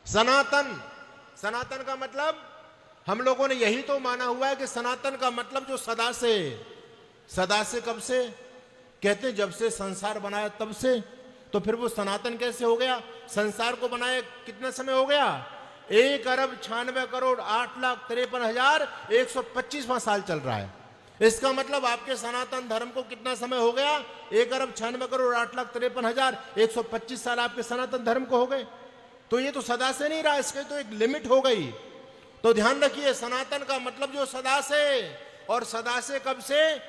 सनातन, सनातन का मतलब हम लोगों ने यही तो माना हुआ है कि सनातन का मतलब जो सदा से, सदा से कब से कहते हैं जब से संसार बनाया तब से, तो फिर वो सनातन कैसे हो गया? संसार को बनाए कितना समय हो गया? 1,96,08,53,125वां साल चल रहा है। इसका मतलब आपके सनातन धर्म को कितना समय हो गया? 1,96,08,53,125 साल आपके सनातन धर्म को हो गए। तो ये तो सदा से नहीं रहा, इसके तो एक लिमिट हो गई। तो ध्यान रखिए, सनातन का मतलब जो सदा से, और सदा से कब से,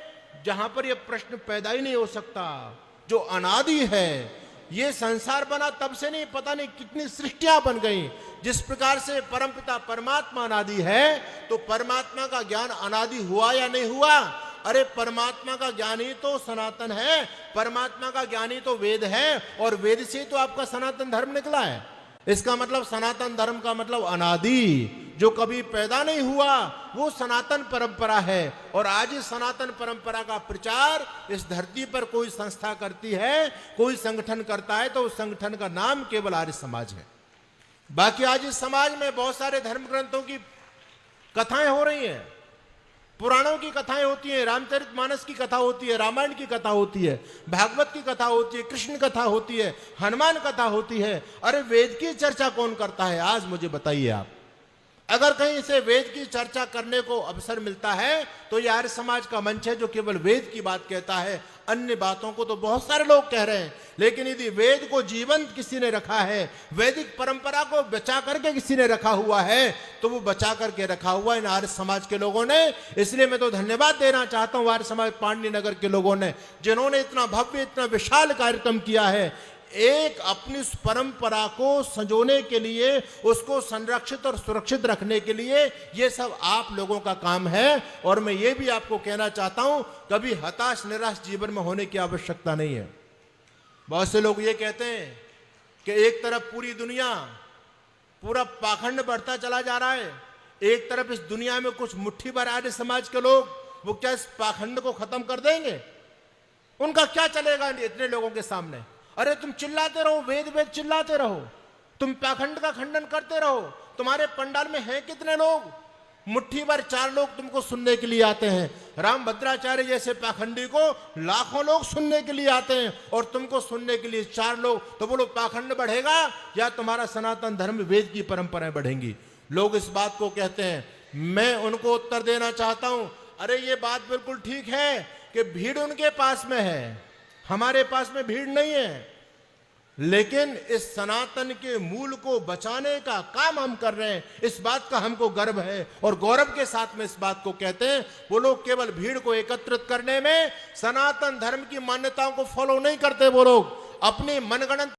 जहां पर यह प्रश्न पैदा ही नहीं हो सकता, जो अनादि है। ये संसार बना तब से नहीं, पता नहीं कितनी सृष्टियां बन गई। जिस प्रकार से परमपिता परमात्मा अनादि है, तो परमात्मा का ज्ञान अनादि हुआ या नहीं हुआ? अरे परमात्मा का ज्ञान ही तो सनातन है, परमात्मा का ज्ञान ही तो वेद है, और वेद से तो आपका सनातन धर्म निकला है। इसका मतलब सनातन धर्म का मतलब अनादि, जो कभी पैदा नहीं हुआ, वो सनातन परंपरा है। और आज इस सनातन परंपरा का प्रचार इस धरती पर कोई संस्था करती है, कोई संगठन करता है, तो उस संगठन का नाम केवल आर्य समाज है। बाकी आज इस समाज में बहुत सारे धर्म ग्रंथों की कथाएं हो रही हैं, पुराणों की कथाएं होती हैं, रामचरितमानस की कथा होती है, रामायण की कथा होती है, भागवत की कथा होती है, कृष्ण कथा होती है, हनुमान कथा होती है। अरे वेद की चर्चा कौन करता है? आज मुझे बताइए आप। अगर कहीं से वेद की चर्चा करने को अवसर मिलता है तो यह आर्य समाज का मंच है, जो केवल वेद की बात कहता है। अन्य बातों को तो बहुत सारे लोग कह रहे हैं, लेकिन यदि वेद को जीवंत किसी ने रखा है, वैदिक परंपरा को बचा करके किसी ने रखा हुआ है, तो वो बचा करके रखा हुआ इन आर्य समाज के लोगों ने। इसलिए मैं तो धन्यवाद देना चाहता हूं आर्य समाज पांडली नगर के लोगों ने, जिन्होंने इतना भव्य, इतना विशाल कार्यक्रम किया है। एक अपनी परंपरा को संजोने के लिए, उसको संरक्षित और सुरक्षित रखने के लिए, ये सब आप लोगों का काम है। और मैं ये भी आपको कहना चाहता हूं, कभी हताश निराश जीवन में होने की आवश्यकता नहीं है। बहुत से लोग ये कहते हैं कि एक तरफ पूरी दुनिया, पूरा पाखंड बढ़ता चला जा रहा है, एक तरफ इस दुनिया में कुछ मुट्ठी भर आर्य समाज के लोग, वो क्या इस पाखंड को खत्म कर देंगे? उनका क्या चलेगा इतने लोगों के सामने? अरे तुम चिल्लाते रहो, वेद वेद चिल्लाते रहो, तुम पाखंड का खंडन करते रहो। तुम्हारे पंडाल में हैं कितने लोग? मुट्ठी भर 4 लोग तुमको सुनने के लिए आते हैं। राम भद्राचार्य जैसे पाखंडी को लाखों लोग सुनने के लिए आते हैं, और तुमको सुनने के लिए 4 लोग। तो बोलो पाखंड बढ़ेगा या तुम्हारा सनातन धर्म वेद की परंपराएं बढ़ेंगी? लोग इस बात को कहते हैं। मैं उनको उत्तर देना चाहता हूं, अरे ये बात बिल्कुल ठीक है कि भीड़ उनके पास में है, हमारे पास में भीड़ नहीं है, लेकिन इस सनातन के मूल को बचाने का काम हम कर रहे हैं। इस बात का हमको गर्व है, और गौरव के साथ में इस बात को कहते हैं। वो लोग केवल भीड़ को एकत्रित करने में, सनातन धर्म की मान्यताओं को फॉलो नहीं करते। वो लोग अपनी मनगढ़ंत